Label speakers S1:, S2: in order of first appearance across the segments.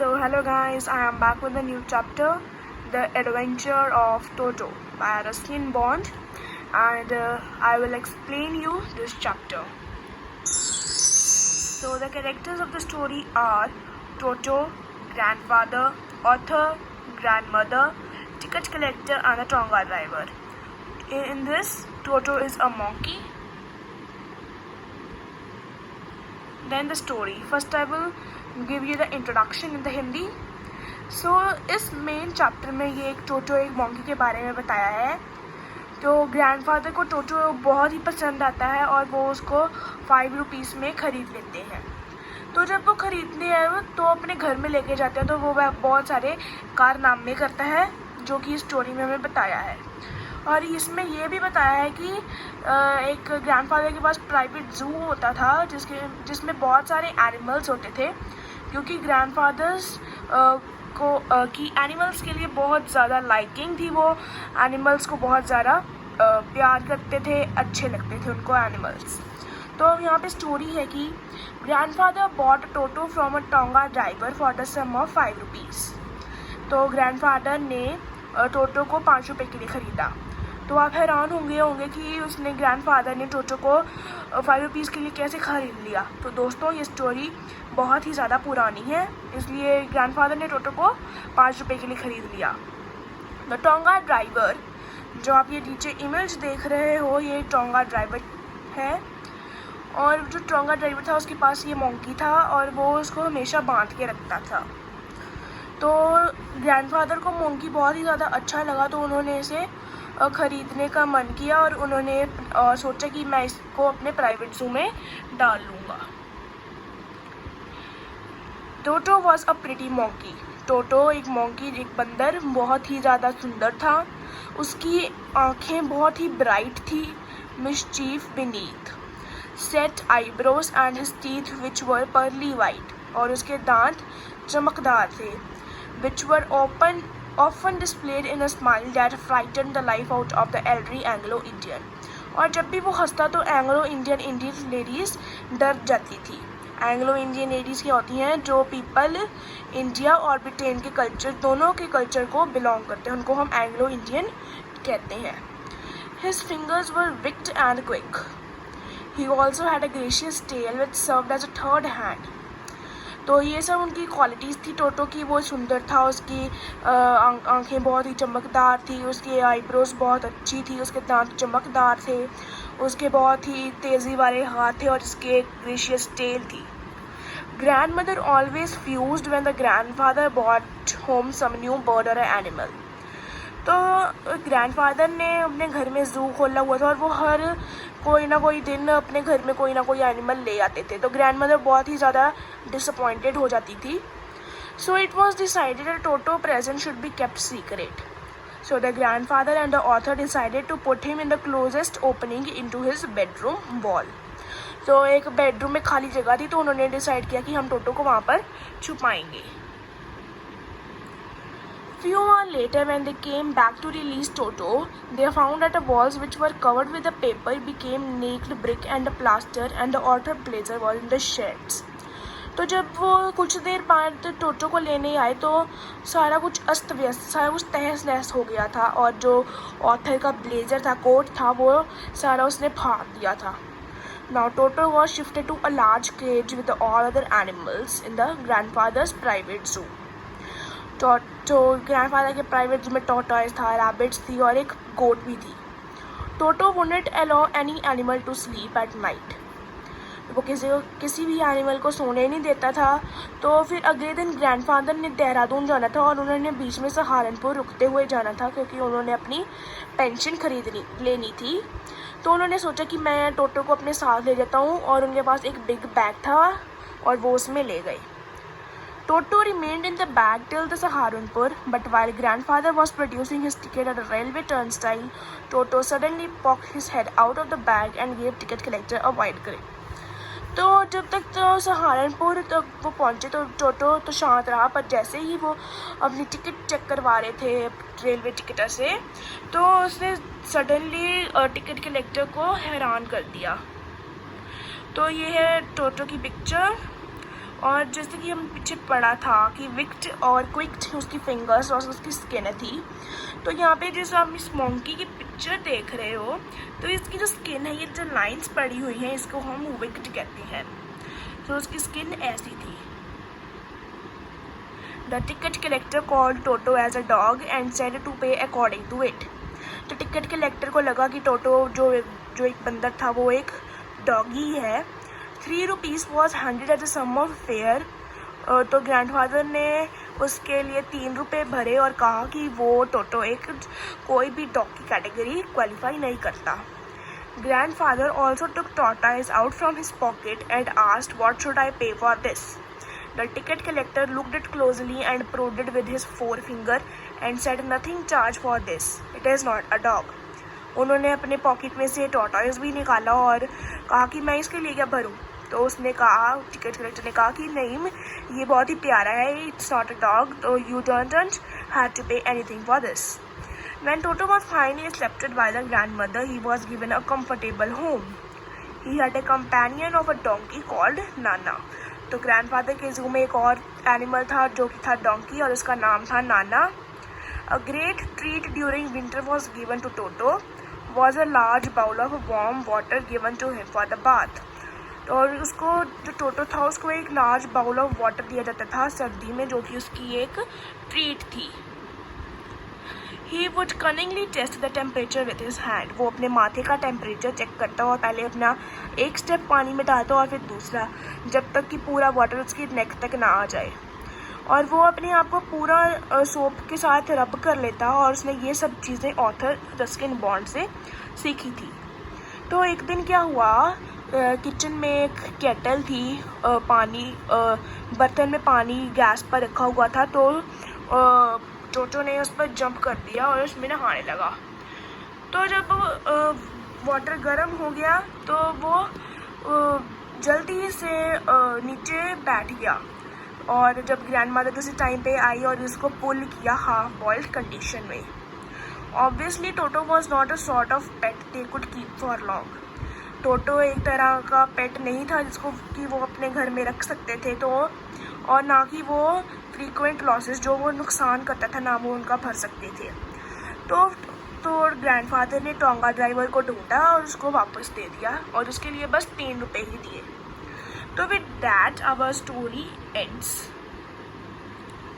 S1: So hello guys, I am back with a new chapter, The Adventure of Toto by Ruskin Bond, and I will explain you this chapter. So the characters of the story are Toto, grandfather, author, grandmother, ticket collector and a Tonga driver. In this, Toto is a monkey. Then the story. First I will give you the introduction in the Hindi. So इस main chapter में ये एक टोटो एक monkey के बारे में बताया है. तो ग्रैंडफादर को टोटो बहुत ही पसंद आता है और वो उसको 5 रुपीज़ में ख़रीद लेते हैं. तो जब वो ख़रीदते हैं तो अपने घर में लेके जाते हैं तो वो बहुत सारे कारनामे करता है जो कि इस स्टोरी में हमें बताया है. और इसमें ये भी बताया है कि एक ग्रैंडफादर के पास प्राइवेट ज़ू होता था जिसमें बहुत सारे एनिमल्स होते थे, क्योंकि ग्रैंडफादर्स की एनिमल्स के लिए बहुत ज़्यादा लाइकिंग थी. वो एनिमल्स को बहुत ज़्यादा प्यार करते थे, अच्छे लगते थे उनको एनिमल्स. तो यहाँ पे स्टोरी है कि grandfather bought Toto from a tonga driver for the sum of 5 rupees. तो ग्रैंडफादर ने टोटो को 5 रुपये के लिए ख़रीदा. तो आप हैरान होंगे कि उसने ग्रैंडफादर ने टोटो को 5 रुपीज़ के लिए कैसे ख़रीद लिया. तो दोस्तों ये स्टोरी बहुत ही ज़्यादा पुरानी है, इसलिए ग्रैंडफादर ने टोटो को 5 रुपये के लिए ख़रीद लिया. द टोंगा ड्राइवर, जो आप ये नीचे इमेज देख रहे हो, ये टोंगा ड्राइवर है. और जो टोंगा ड्राइवर था उसके पास ये मोंकी था और वो उसको हमेशा बांध के रखता था. तो ग्रैंडफादर को मोंकी बहुत ही ज़्यादा अच्छा लगा, तो उन्होंने इसे ख़रीदने का मन किया और उन्होंने सोचा कि मैं इसको अपने प्राइवेट ज़ू में डाल लूँगा. Toto was a pretty monkey. Toto एक मोंकी, एक बंदर, बहुत ही ज़्यादा सुंदर था. उसकी आँखें बहुत ही ब्राइट थी. Mischief beneath, set eyebrows and his teeth which were pearly white. और उसके दांत चमकदार थे. which were often displayed in a smile that frightened the life out of the elderly Anglo-Indian. और जब भी वो हंसता तो एंग्लो इंडियन लेडीज़ डर जाती थी. एंग्लो इंडियन लेडीज़ क्या होती हैं, जो पीपल इंडिया और ब्रिटेन के कल्चर, दोनों के कल्चर को बिलोंग करते हैं, उनको हम एंग्लो इंडियन कहते हैं. His fingers were wicked and quick. He also had a gracious tail which served as a third hand. तो ये सब उनकी क्वालिटीज़ थी टोटो की. वो सुंदर था, उसकी आँखें बहुत ही चमकदार थी, उसके आईब्रोज बहुत अच्छी थी, उसके दांत चमकदार थे, उसके बहुत ही तेज़ी वाले हाथ थे और इसके ग्रेशियस टेल थी. Grandmother always fussed when the grandfather brought home some new bird और एनिमल. तो ग्रैंडफादर ने अपने घर में ज़ू खोला हुआ था और वो हर कोई ना कोई दिन अपने घर में कोई ना कोई एनिमल ले आते थे. तो ग्रैंड मदर बहुत ही ज़्यादा डिसअपॉइंटेड हो जाती थी. So it was decided that Toto present should be kept secret. So the grandfather and the author decided to put him in the closest opening into his bedroom wall. तो एक bedroom में खाली जगह थी, तो उन्होंने डिसाइड किया कि हम टोटो को वहाँ पर छुपाएंगे. Few hours later, when they came back to release Toto, they found that the walls, which were covered with the paper, became naked brick and plaster, and the author blazer was in the sheds. तो जब वो कुछ देर बाद टोटो को लेने आए तो सारा कुछ अस्त व्यस्त, सारा कुछ तहस नहस हो गया था और जो ऑथर का ब्लेजर था, कोट था, वो सारा उसने फाड़ दिया था. Now Toto was shifted to a large cage with all other animals in the grandfather's private zoo. तो ग्रैंडफादर के प्राइवेट ज़ू में टॉर्टॉइस था, रैबिट्स थी और एक गोट भी थी. Toto wouldn't allow any animal to sleep at night. वो किसी भी एनिमल को सोने नहीं देता था. तो फिर अगले दिन ग्रैंडफादर ने देहरादून जाना था और उन्होंने बीच में सहारनपुर रुकते हुए जाना था, क्योंकि उन्होंने अपनी पेंशन लेनी थी. तो उन्होंने सोचा कि मैं टोटो को अपने साथ ले जाता हूँ, और उनके पास एक बिग बैग था और वो उसमें ले गए. Toto remained in the bag till the Saharanpur, but while grandfather was producing his ticket at a railway turnstile, Toto suddenly poked his head out of the bag and gave ticket collector a wide grin. तो जब तक तो सहारनपुर तक वो पहुँचे तो टोटो तो शांत रहा, पर जैसे ही वो अपनी टिकट चेक करवा रहे थे रेलवे टिकटर से, तो उसने सडनली टिकट कलेक्टर को हैरान कर दिया. तो ये है टोटो की पिक्चर. और जैसे कि हम पीछे पढ़ा था कि विक्ट और क्विक्ट उसकी फिंगर्स और उसकी स्किन थी, तो यहाँ पे जैसे आप इस मोंकी की पिक्चर देख रहे हो तो इसकी जो स्किन है, ये जो लाइंस पड़ी हुई हैं, इसको हम विक्ट कहते हैं। तो उसकी स्किन ऐसी थी। The ticket collector called Toto as a dog and said to pay according to it. तो टिकट कलेक्टर को लगा कि टोटो जो एक बंदर था वो एक डॉगी है। 3 rupees was 100 as a sum of fare. तो ग्रैंडफादर ने उसके लिए 3 रुपये भरे और कहा कि वो टोटो एक कोई भी डॉग की कैटेगरी क्वालिफाई नहीं करता। Grandfather also took tortoise out from his pocket and asked what should I pay for this. The ticket collector looked it closely and prodded with his forefinger and said nothing charge for this, it is not a dog. उन्होंने अपने pocket में से tortoise भी निकाला और कहा कि मैं इसके लिए क्या भरूं। तो उसने कहा, टिकट कलेक्टर ने कहा कि नहीं, ये बहुत ही प्यारा है, इट्स नॉट अ डॉग, तो you don't have to pay anything for this. When Toto was finally accepted by the grandmother, he was given a comfortable home. He had a companion of a donkey called Nana. तो grandfather के जू में एक और animal था जो कि था डोंकी और उसका नाम था नाना। A great treat during winter was given to Toto was a large bowl of warm water given to him for the bath. और उसको जो टोटो था उसको एक लार्ज बाउल ऑफ वाटर दिया जाता था सर्दी में, जो कि उसकी एक ट्रीट थी। He would cunningly test the temperature with his hand. वो अपने माथे का टेम्परेचर चेक करता और पहले अपना एक स्टेप पानी में डालता और फिर दूसरा, जब तक कि पूरा वाटर उसकी नेक तक ना आ जाए। और वो अपने आप को पूरा सोप के साथ रब कर लेता और उसने ये सब चीज़ें ऑथर रस्किन बॉन्ड से सीखी थी। तो एक दिन क्या हुआ, किचन में एक केटल थी, पानी बर्तन में पानी गैस पर रखा हुआ था। तो टोटो ने उस पर जंप कर दिया और उसमें नहाने लगा। तो जब वाटर गर्म हो गया तो वो जल्दी से नीचे बैठ गया। और जब ग्रैंडमदर उसी टाइम पे आई और उसको पुल किया हाफ बॉइल्ड कंडीशन में। Obviously Toto was not a sort of pet they could keep for long. Toto एक तरह का पेट नहीं था जिसको कि वो अपने घर में रख सकते थे, तो और ना कि वो फ्रीक्वेंट लॉसेस जो वो नुकसान करता था ना वो उनका भर सकते थे। तो ग्रैंडफादर ने टोंगा ड्राइवर को ढूंढा और उसको वापस दे दिया और उसके लिए बस 3 रुपये ही दिए। तो with that our story ends.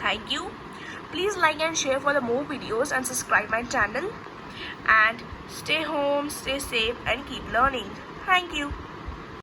S1: Thank you. Please like and share for the more videos and subscribe my channel. And stay home, stay safe and keep learning. Thank you.